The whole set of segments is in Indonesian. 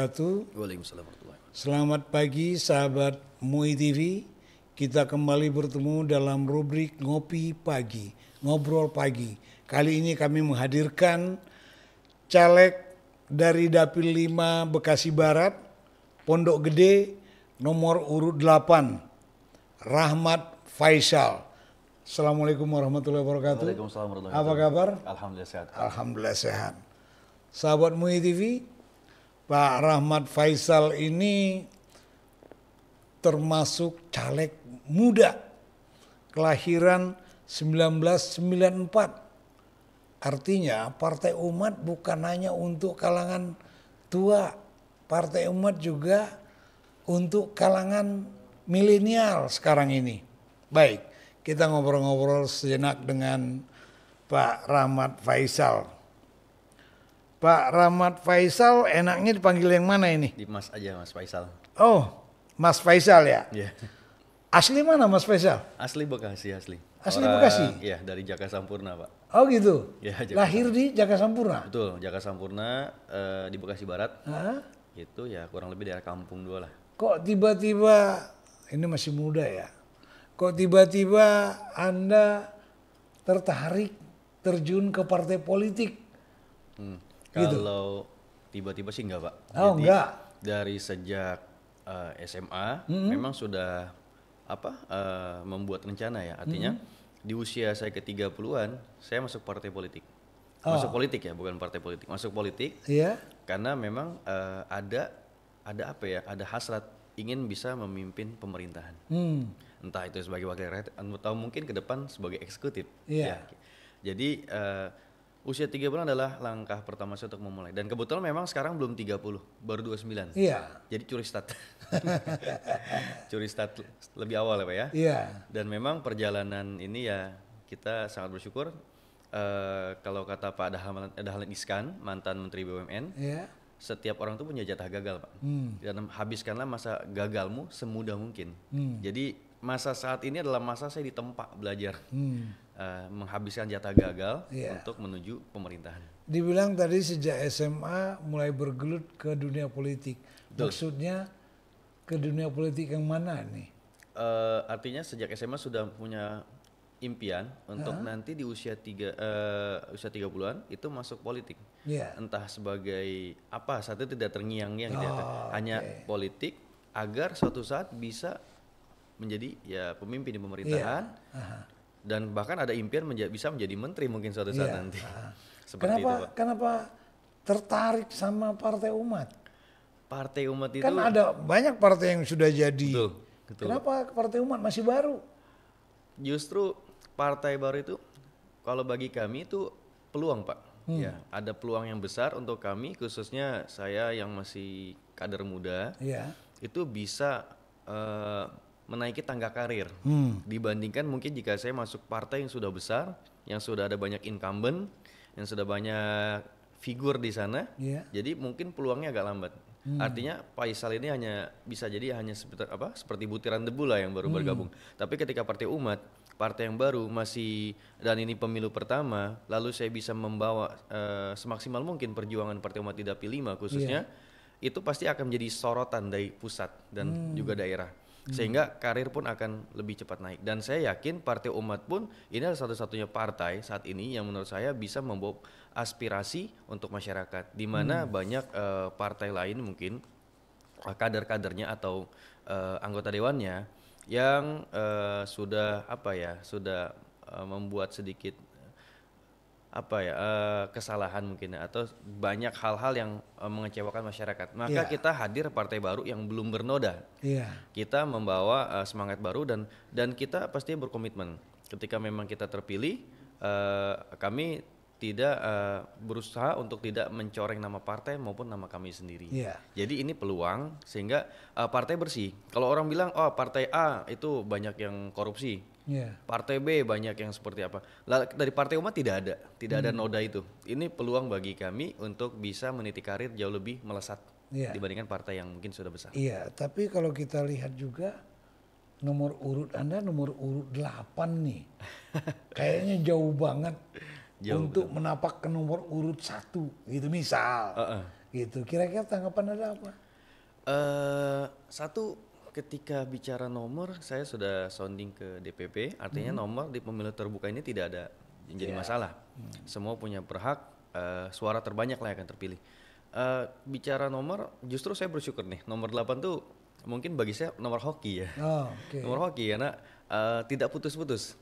wabarakatuh. Waalaikumsalam warahmatullahi wabarakatuh. Selamat pagi sahabat MUI TV. Kita kembali bertemu dalam rubrik Ngopi Pagi, Ngobrol Pagi. Kali ini kami menghadirkan caleg dari Dapil 5 Bekasi Barat, Pondok Gede, nomor urut 8, Rahmat Faisal. Assalamualaikum warahmatullahi wabarakatuh. Waalaikumsalam warahmatullahi Apa wabarakatuh. kabar? Alhamdulillah sehat. Alhamdulillah sehat. Sahabat MUI TV, Pak Rahmat Faisal ini termasuk caleg muda, kelahiran 1994. Artinya Partai Umat bukan hanya untuk kalangan tua, Partai Umat juga untuk kalangan milenial sekarang ini. Baik, kita ngobrol-ngobrol sejenak dengan Pak Rahmat Faisal. Pak Rahmat Faisal enaknya dipanggil yang mana ini? Di Mas aja Mas Faisal. Oh, Mas Faisal ya? Iya. Asli mana Mas Faisal? Asli Bekasi asli. Asli Bekasi? Iya, dari Jaka Sampurna, Pak. Oh gitu? Ya, Lahir di Jaka Sampurna? Betul, Jaka Sampurna di Bekasi Barat. Hah? Itu ya kurang lebih daerah kampung 2 lah. Kok tiba-tiba, ini masih muda ya, kok tiba-tiba Anda tertarik terjun ke partai politik? Gitu. Kalau tiba-tiba sih enggak, Pak. Oh, Jadi enggak. dari sejak SMA memang sudah membuat rencana ya. Artinya di usia saya ke-30-an saya masuk partai politik. Masuk politik ya, bukan partai politik. Masuk politik Iya? karena memang ada ada hasrat ingin bisa memimpin pemerintahan. Entah itu sebagai wakil rakyat atau mungkin ke depan sebagai eksekutif. Iya. Ya. Jadi usia 30 adalah langkah pertama saya untuk memulai. Dan kebetulan memang sekarang belum 30, baru 29. Iya. Jadi curi start. Curi start lebih awal ya Pak ya. Iya. Dan memang perjalanan ini ya kita sangat bersyukur. Kalau kata Pak Dahlan Iskan, mantan Menteri BUMN, Iya. setiap orang tuh punya jatah gagal Pak. Dan habiskanlah masa gagalmu semudah mungkin. Jadi masa saat ini adalah masa saya ditempa belajar. Menghabiskan jatah gagal untuk menuju pemerintahan. Dibilang tadi sejak SMA mulai bergelut ke dunia politik. Betul. Maksudnya ke dunia politik yang mana nih? Artinya sejak SMA sudah punya impian untuk nanti di usia 30-an itu masuk politik. Iya. Entah sebagai apa, saat itu tidak terngiang-ngiang gitu ya. Hanya politik agar suatu saat bisa menjadi ya pemimpin di pemerintahan. Dan bahkan ada impian bisa menjadi menteri mungkin suatu saat nanti. Seperti itu, Pak. Kenapa tertarik sama Partai Umat? Partai Umat itu Kan ada banyak partai yang sudah jadi. Betul, Kenapa Partai Umat masih baru? Justru partai baru itu kalau bagi kami itu peluang Pak. Ya, ada peluang yang besar untuk kami khususnya saya yang masih kader muda. Iya. Itu bisa menaiki tangga karir dibandingkan mungkin jika saya masuk partai yang sudah besar, yang sudah ada banyak incumbent, yang sudah banyak figur di sana. Iya. Jadi mungkin peluangnya agak lambat. Artinya Faisal ini bisa jadi hanya seperti butiran debu lah yang baru bergabung. Tapi ketika Partai Umat, partai yang baru masih dan ini pemilu pertama, lalu saya bisa membawa semaksimal mungkin perjuangan Partai Umat di Dapil 5 khususnya, itu pasti akan menjadi sorotan dari pusat dan juga daerah. Sehingga karir pun akan lebih cepat naik. Dan saya yakin Partai Umat pun ini adalah satu-satunya partai saat ini yang menurut saya bisa membawa aspirasi untuk masyarakat. Di mana banyak partai lain mungkin kader-kadernya atau anggota dewannya yang sudah membuat sedikit kesalahan mungkin atau banyak hal-hal yang mengecewakan masyarakat. Maka kita hadir partai baru yang belum bernoda. Kita membawa semangat baru dan kita pasti berkomitmen. Ketika memang kita terpilih, kami tidak berusaha untuk tidak mencoreng nama partai maupun nama kami sendiri. Jadi ini peluang sehingga partai bersih. Kalau orang bilang partai A itu banyak yang korupsi. Partai B banyak yang seperti apa. Dari Partai Umat tidak ada noda itu. Ini peluang bagi kami untuk bisa meniti karir jauh lebih melesat dibandingkan partai yang mungkin sudah besar. Iya, tapi kalau kita lihat juga nomor urut Anda nomor urut 8 nih. Kayaknya jauh banget untuk menapak ke nomor urut 1 gitu misal. gitu. Kira-kira tanggapan ada apa? Satu, ketika bicara nomor, saya sudah sounding ke DPP, artinya nomor di pemilu terbuka ini tidak ada yang jadi masalah. Semua punya berhak, suara terbanyak lah yang akan terpilih. Bicara nomor, justru saya bersyukur nih, nomor 8 tuh mungkin bagi saya nomor hoki ya. Oh, oke. Nomor hoki karena tidak putus-putus.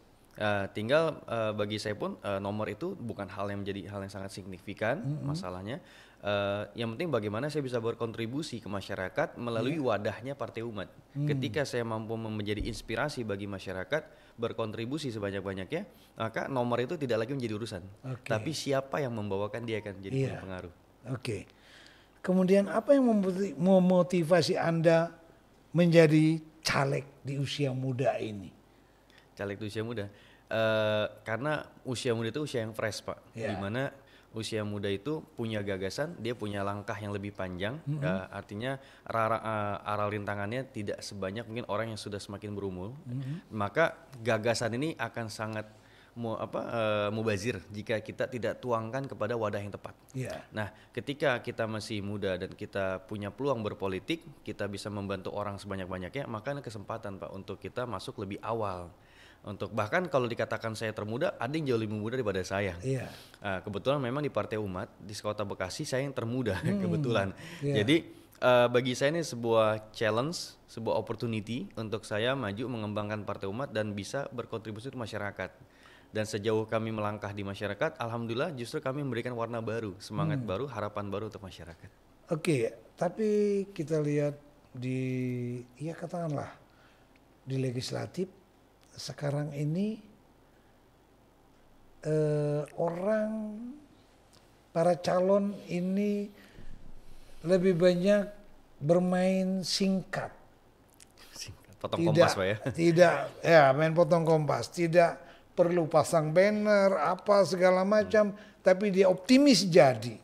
Tinggal bagi saya pun nomor itu bukan hal yang menjadi hal yang sangat signifikan masalahnya. Yang penting bagaimana saya bisa berkontribusi ke masyarakat melalui wadahnya Partai Umat. Ketika saya mampu menjadi inspirasi bagi masyarakat, berkontribusi sebanyak-banyaknya, maka nomor itu tidak lagi menjadi urusan. Tapi siapa yang membawakan dia akan jadi berpengaruh. Oke. Kemudian apa yang memotivasi Anda menjadi caleg di usia muda ini? Caleg di usia muda, karena usia muda itu usia yang fresh Pak, dimana usia muda itu punya gagasan, dia punya langkah yang lebih panjang, artinya aral rintangannya tidak sebanyak mungkin orang yang sudah semakin berumur, maka gagasan ini akan sangat mubazir jika kita tidak tuangkan kepada wadah yang tepat. Nah, ketika kita masih muda dan kita punya peluang berpolitik, kita bisa membantu orang sebanyak-banyaknya, maka ada kesempatan Pak untuk kita masuk lebih awal. Untuk bahkan kalau dikatakan saya termuda, ada yang jauh lebih muda daripada saya. Kebetulan memang di Partai Umat di Kota Bekasi saya yang termuda kebetulan. Jadi bagi saya ini sebuah challenge, sebuah opportunity untuk saya maju mengembangkan Partai Umat dan bisa berkontribusi untuk masyarakat. Dan sejauh kami melangkah di masyarakat, alhamdulillah justru kami memberikan warna baru, semangat baru, harapan baru untuk masyarakat. Oke, tapi kita lihat katakanlah di legislatif sekarang ini para calon ini lebih banyak bermain singkat. Potong kompas Pak ya? Tidak, main potong kompas. Tidak perlu pasang banner, apa segala macam. Tapi dia optimis jadi.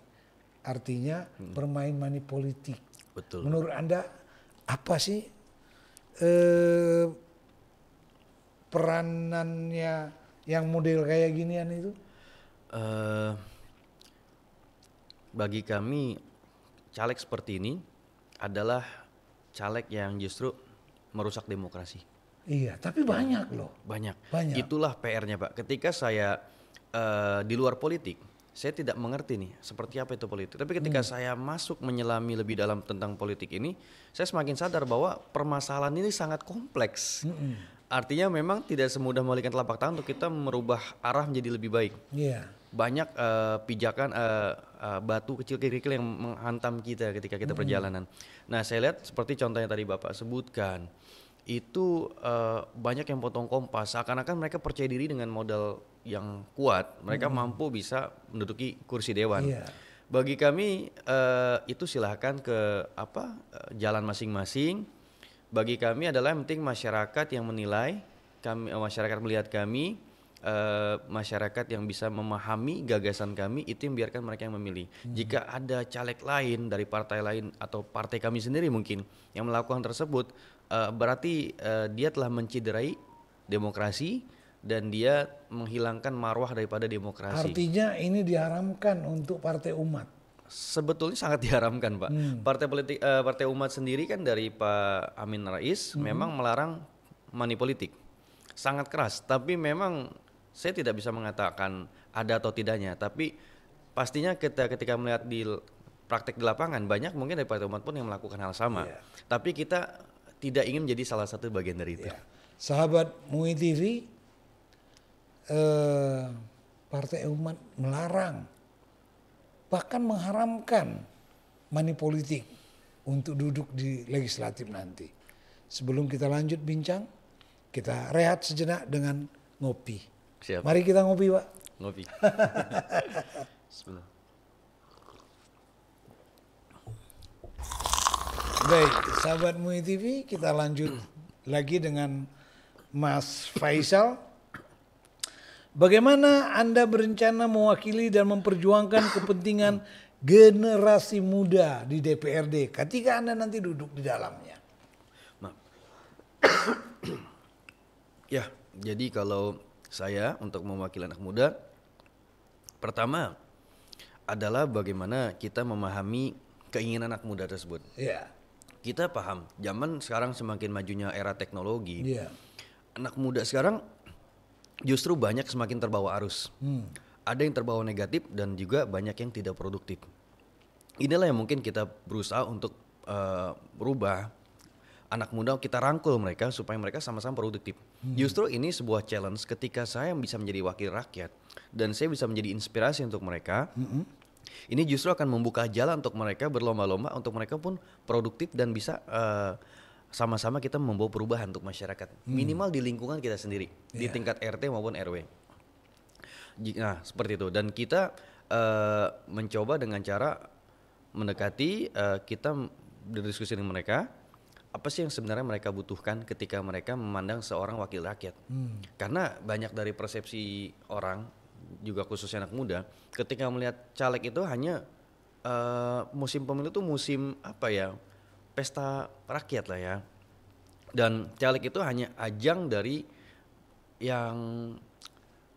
Artinya bermain money politik. Betul. Menurut Anda apa sih peranannya yang model kayak ginian itu? Bagi kami caleg seperti ini adalah caleg yang justru merusak demokrasi. Iya, tapi banyak loh. Banyak. Itulah PR-nya Pak. Ketika saya di luar politik, saya tidak mengerti nih seperti apa itu politik. Tapi ketika saya masuk menyelami lebih dalam tentang politik ini, saya semakin sadar bahwa permasalahan ini sangat kompleks. Artinya memang tidak semudah membalikan telapak tangan untuk kita merubah arah menjadi lebih baik. Banyak pijakan batu kecil-kecil yang menghantam kita ketika kita perjalanan. Nah, saya lihat seperti contohnya tadi Bapak sebutkan, itu banyak yang potong kompas, seakan-akan mereka percaya diri dengan modal yang kuat, mereka mampu bisa menduduki kursi dewan. Bagi kami itu silahkan ke jalan masing-masing. Bagi kami adalah yang penting masyarakat yang menilai, masyarakat melihat kami, masyarakat yang bisa memahami gagasan kami, itu yang biarkan mereka yang memilih. Jika ada caleg lain dari partai lain atau partai kami sendiri mungkin yang melakukan tersebut, berarti dia telah menciderai demokrasi dan dia menghilangkan marwah daripada demokrasi. Artinya ini diharamkan untuk Partai Umat. Sebetulnya sangat diharamkan Pak. Partai Umat sendiri kan dari Pak Amin Rais memang melarang money politik. Sangat keras, tapi memang saya tidak bisa mengatakan ada atau tidaknya, tapi pastinya ketika melihat di praktek di lapangan banyak mungkin dari Partai Umat pun yang melakukan hal sama. Tapi kita tidak ingin menjadi salah satu bagian dari itu. Sahabat MUI TV, Partai Umat melarang, bahkan mengharamkan money politik untuk duduk di legislatif nanti. Sebelum kita lanjut bincang, kita rehat sejenak dengan ngopi. Siap. Mari kita ngopi Pak. Ngopi. Bismillah. Baik, sahabat MUI TV, kita lanjut lagi dengan Mas Faisal. Bagaimana Anda berencana mewakili dan memperjuangkan kepentingan generasi muda di DPRD ketika Anda nanti duduk di dalamnya? Ya, jadi kalau saya untuk mewakili anak muda, pertama adalah bagaimana kita memahami keinginan anak muda tersebut. Iya. Kita paham, zaman sekarang semakin majunya era teknologi. Iya. Anak muda sekarang justru banyak semakin terbawa arus. Ada yang terbawa negatif dan juga banyak yang tidak produktif. Inilah yang mungkin kita berusaha untuk berubah. Anak muda kita rangkul mereka supaya mereka sama-sama produktif. Justru ini sebuah challenge ketika saya bisa menjadi wakil rakyat dan saya bisa menjadi inspirasi untuk mereka. Ini justru akan membuka jalan untuk mereka berlomba-lomba untuk mereka pun produktif dan bisa sama-sama kita membawa perubahan untuk masyarakat. Minimal di lingkungan kita sendiri, di tingkat RT maupun RW. Nah, seperti itu. Dan kita mencoba dengan cara mendekati, kita berdiskusi dengan mereka, apa sih yang sebenarnya mereka butuhkan ketika mereka memandang seorang wakil rakyat. Karena banyak dari persepsi orang, juga khususnya anak muda, ketika melihat caleg itu hanya musim pemilu itu musim apa ya, pesta rakyat lah ya. Dan caleg itu hanya ajang dari yang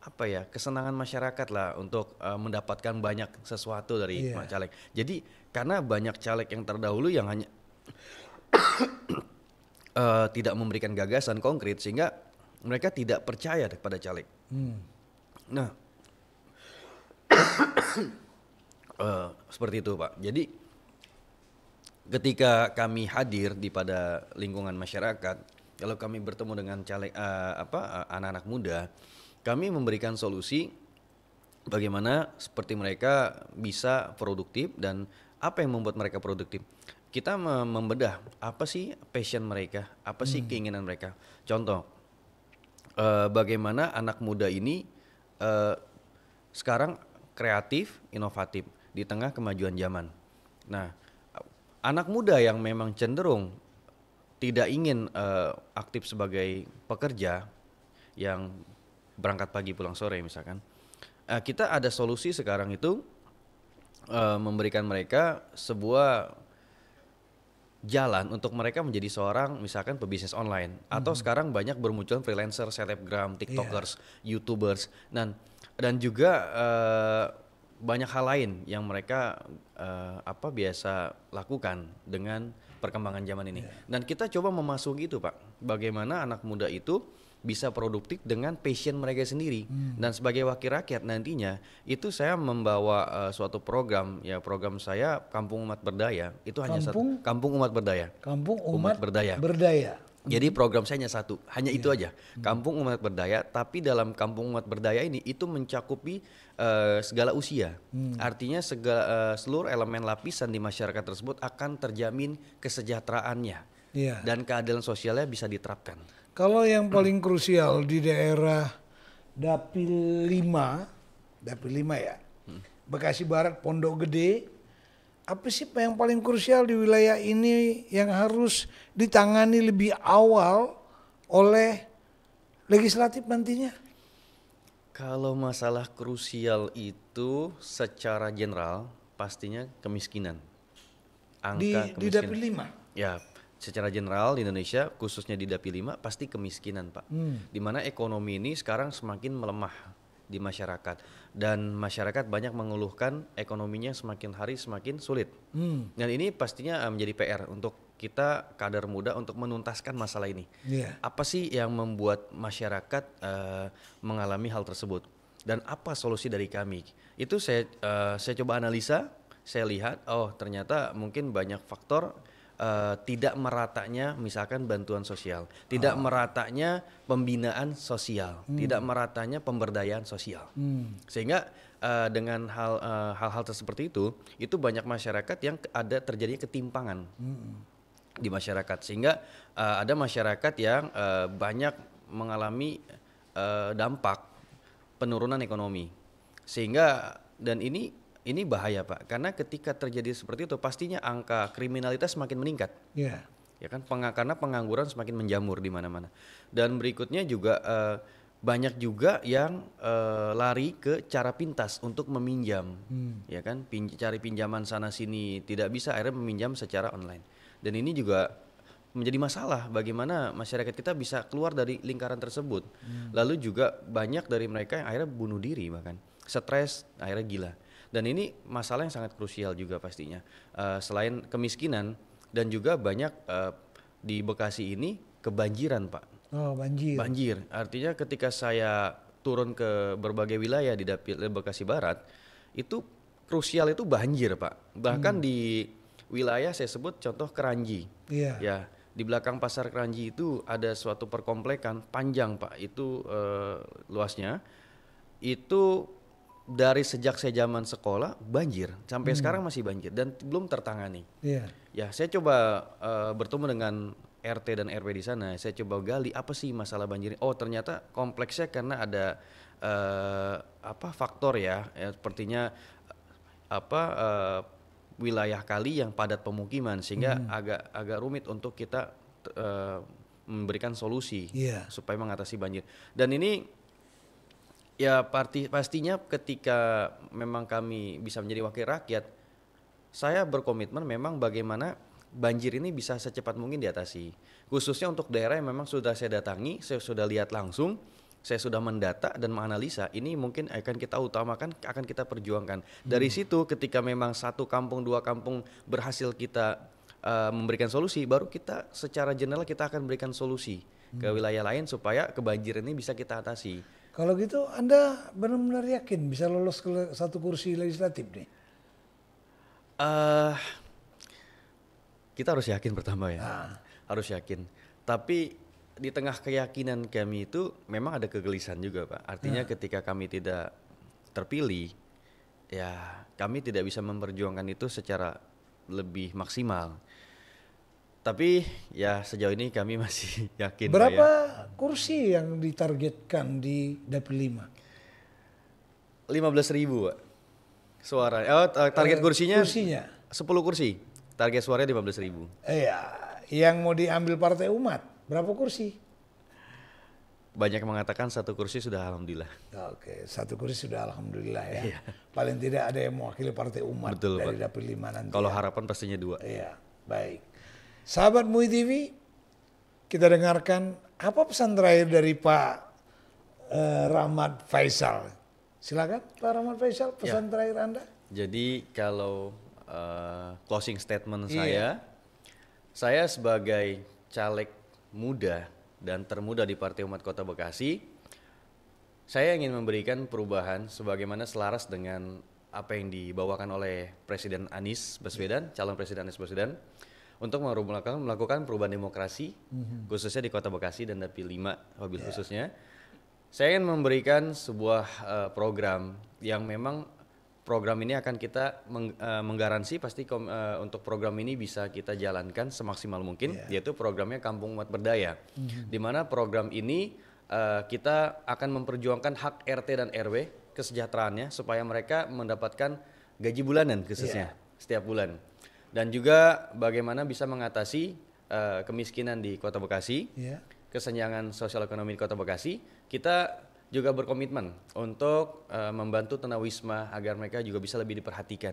apa ya, kesenangan masyarakat lah untuk mendapatkan banyak sesuatu dari caleg. Jadi karena banyak caleg yang terdahulu yang hanya tidak memberikan gagasan konkret sehingga mereka tidak percaya kepada caleg. Nah, seperti itu Pak. Jadi ketika kami hadir di pada lingkungan masyarakat, kalau kami bertemu dengan caleg anak-anak muda, kami memberikan solusi bagaimana seperti mereka bisa produktif dan apa yang membuat mereka produktif. Kita membedah apa sih passion mereka, apa sih keinginan mereka. Contoh, bagaimana anak muda ini sekarang kreatif, inovatif di tengah kemajuan zaman. Nah, anak muda yang memang cenderung tidak ingin aktif sebagai pekerja yang berangkat pagi pulang sore misalkan, kita ada solusi sekarang itu memberikan mereka sebuah jalan untuk mereka menjadi seorang misalkan pebisnis online atau sekarang banyak bermunculan freelancer, selebgram, tiktokers, youtubers dan juga banyak hal lain yang mereka biasa lakukan dengan perkembangan zaman ini. Dan kita coba memasuki itu Pak, bagaimana anak muda itu bisa produktif dengan passion mereka sendiri. Dan sebagai wakil rakyat nantinya itu saya membawa suatu program, ya program saya Kampung Umat Berdaya, itu hanya satu, Kampung Umat Berdaya. Kampung Umat Berdaya. Jadi program saya hanya satu, hanya itu aja, Kampung Umat Berdaya. Tapi dalam Kampung Umat Berdaya ini itu mencakupi segala usia. Artinya seluruh elemen lapisan di masyarakat tersebut akan terjamin kesejahteraannya dan keadilan sosialnya bisa diterapkan. Kalau yang paling krusial di daerah Dapil 5 ya, Bekasi Barat, Pondok Gede, apa sih yang paling krusial di wilayah ini yang harus ditangani lebih awal oleh legislatif nantinya? Kalau masalah krusial itu secara general pastinya kemiskinan. Angka di Dapil 5? Ya, secara general di Indonesia khususnya di Dapil 5 pasti kemiskinan Pak. Dimana ekonomi ini sekarang semakin melemah di masyarakat dan masyarakat banyak mengeluhkan ekonominya semakin hari semakin sulit. Dan ini pastinya menjadi PR untuk kita kader muda untuk menuntaskan masalah ini. Apa sih yang membuat masyarakat mengalami hal tersebut dan apa solusi dari kami? Itu saya coba analisa, saya lihat ternyata mungkin banyak faktor. Tidak meratanya misalkan bantuan sosial, tidak meratanya pembinaan sosial, tidak meratanya pemberdayaan sosial. Sehingga dengan hal-hal seperti itu banyak masyarakat yang ada terjadi ketimpangan di masyarakat. Sehingga ada masyarakat yang banyak mengalami dampak penurunan ekonomi. Sehingga dan ini bahaya Pak, karena ketika terjadi seperti itu pastinya angka kriminalitas semakin meningkat. Ya kan, karena pengangguran semakin menjamur di mana-mana. Dan berikutnya juga banyak juga yang lari ke cara pintas untuk meminjam, ya kan, cari pinjaman sana sini tidak bisa, akhirnya meminjam secara online. Dan ini juga menjadi masalah bagaimana masyarakat kita bisa keluar dari lingkaran tersebut. Lalu juga banyak dari mereka yang akhirnya bunuh diri bahkan, stres, akhirnya gila. Dan ini masalah yang sangat krusial juga pastinya. Selain kemiskinan dan juga banyak di Bekasi ini kebanjiran, Pak. Oh, banjir. Banjir, artinya ketika saya turun ke berbagai wilayah di Dapil Bekasi Barat, itu krusial itu banjir, Pak. Bahkan di wilayah saya sebut contoh Keranji. Iya. Ya, di belakang pasar Keranji itu ada suatu perkomplekan panjang, Pak. Itu luasnya itu dari sejak saya zaman sekolah banjir sampai sekarang masih banjir dan belum tertangani. Iya. Ya, saya coba bertemu dengan RT dan RW di sana. Saya coba gali apa sih masalah banjir. Oh, ternyata kompleksnya karena ada faktor ya sepertinya wilayah kali yang padat pemukiman sehingga agak rumit untuk kita memberikan solusi supaya mengatasi banjir. Dan ini ya pastinya ketika memang kami bisa menjadi wakil rakyat, saya berkomitmen memang bagaimana banjir ini bisa secepat mungkin diatasi. Khususnya untuk daerah yang memang sudah saya datangi, saya sudah lihat langsung, saya sudah mendata dan menganalisa, ini mungkin akan kita utamakan, akan kita perjuangkan. Dari situ ketika memang satu kampung, dua kampung berhasil kita memberikan solusi, baru kita secara general kita akan berikan solusi ke wilayah lain supaya kebanjiran ini bisa kita atasi. Kalau gitu Anda benar-benar yakin bisa lolos ke satu kursi legislatif nih? Kita harus yakin pertama ya, harus yakin. Tapi di tengah keyakinan kami itu memang ada kegelisahan juga, Pak. Artinya ketika kami tidak terpilih, ya kami tidak bisa memperjuangkan itu secara lebih maksimal. Tapi ya sejauh ini kami masih yakin. Berapa kursi yang ditargetkan di Dapil 5? 15.000, Pak. Suara. Target kursinya 10 kursi. Target suaranya 15.000. Iya, yang mau diambil Partai Umat berapa kursi? Banyak mengatakan satu kursi sudah alhamdulillah. Oke, satu kursi sudah alhamdulillah ya. Paling tidak ada yang mewakili Partai Umat. Betul, dari Pak. Dapil 5 nanti. Kalau harapan pastinya 2. Iya, baik. Sahabat MUI TV, kita dengarkan apa pesan terakhir dari Pak Rahmat Faisal. Silakan Pak Rahmat Faisal, pesan terakhir Anda. Jadi kalau closing statement saya sebagai caleg muda dan termuda di Partai Umat Kota Bekasi, saya ingin memberikan perubahan sebagaimana selaras dengan apa yang dibawakan oleh Presiden Anies Baswedan, calon Presiden Anies Baswedan, untuk melakukan perubahan demokrasi, khususnya di Kota Bekasi dan Dapil 5 wabil khususnya. Saya ingin memberikan sebuah program yang memang program ini akan kita menggaransi pasti untuk program ini bisa kita jalankan semaksimal mungkin, yaitu programnya Kampung Umat Berdaya. Di mana program ini kita akan memperjuangkan hak RT dan RW kesejahteraannya supaya mereka mendapatkan gaji bulanan khususnya setiap bulan. Dan juga bagaimana bisa mengatasi kemiskinan di Kota Bekasi, kesenjangan sosial ekonomi di Kota Bekasi. Kita juga berkomitmen untuk membantu tunawisma agar mereka juga bisa lebih diperhatikan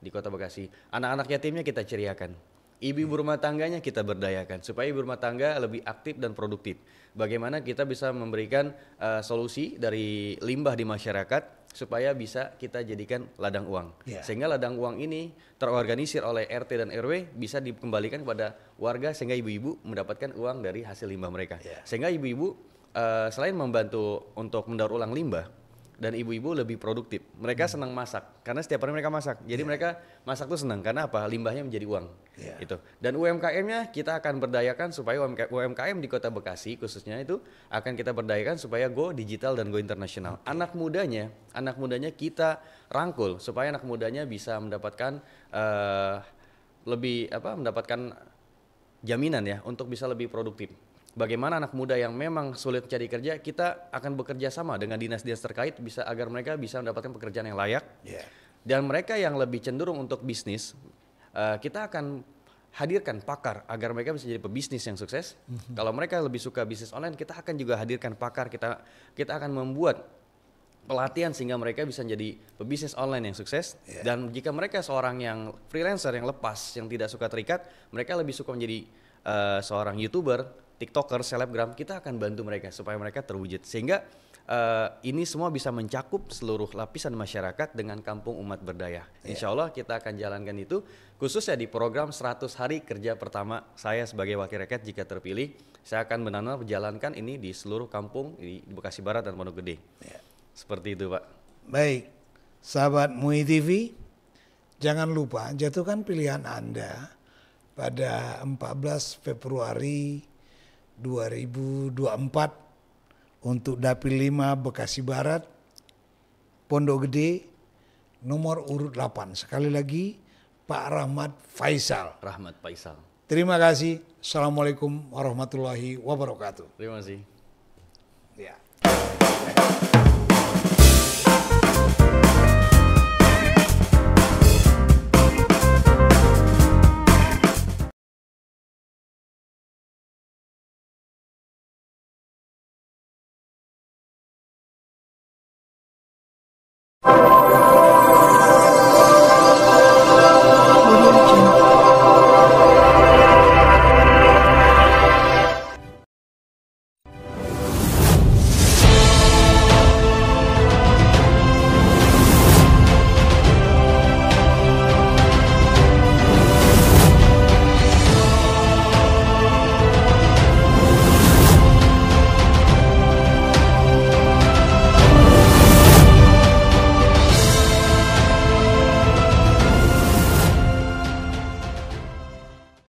di Kota Bekasi. Anak-anak yatimnya kita ceriakan, ibu-ibu rumah tangganya kita berdayakan supaya ibu rumah tangga lebih aktif dan produktif. Bagaimana kita bisa memberikan solusi dari limbah di masyarakat supaya bisa kita jadikan ladang uang. Sehingga ladang uang ini terorganisir oleh RT dan RW bisa dikembalikan kepada warga sehingga ibu-ibu mendapatkan uang dari hasil limbah mereka. Sehingga ibu-ibu selain membantu untuk mendaur ulang limbah dan ibu-ibu lebih produktif. Mereka senang masak karena setiap hari mereka masak. Jadi mereka masak tuh senang karena apa? Limbahnya menjadi uang. Itu. Dan UMKM-nya kita akan berdayakan supaya UMKM di Kota Bekasi khususnya itu akan kita berdayakan supaya go digital dan go internasional. Anak mudanya kita rangkul supaya anak mudanya bisa mendapatkan mendapatkan jaminan ya untuk bisa lebih produktif. Bagaimana anak muda yang memang sulit cari kerja, kita akan bekerja sama dengan dinas-dinas terkait bisa agar mereka bisa mendapatkan pekerjaan yang layak. Dan mereka yang lebih cenderung untuk bisnis, kita akan hadirkan pakar agar mereka bisa jadi pebisnis yang sukses. Kalau mereka lebih suka bisnis online, kita akan juga hadirkan pakar. Kita akan membuat pelatihan sehingga mereka bisa jadi pebisnis online yang sukses. Dan jika mereka seorang yang freelancer yang lepas, yang tidak suka terikat, mereka lebih suka menjadi seorang YouTuber TikToker, selebgram, kita akan bantu mereka supaya mereka terwujud. Sehingga ini semua bisa mencakup seluruh lapisan masyarakat dengan Kampung Umat Berdaya. Insya Allah kita akan jalankan itu khususnya di program 100 hari kerja pertama saya sebagai wakil rakyat jika terpilih. Saya akan benar-benar menjalankan ini di seluruh kampung di Bekasi Barat dan Pondok Gede. Seperti itu, Pak. Baik, sahabat MUI TV, jangan lupa jatuhkan pilihan Anda pada 14 Februari 2024 untuk Dapil 5 Bekasi Barat, Pondok Gede, nomor urut 8. Sekali lagi, Pak Rahmat Faisal. Rahmat Faisal. Terima kasih. Assalamualaikum warahmatullahi wabarakatuh. Terima kasih. Ya.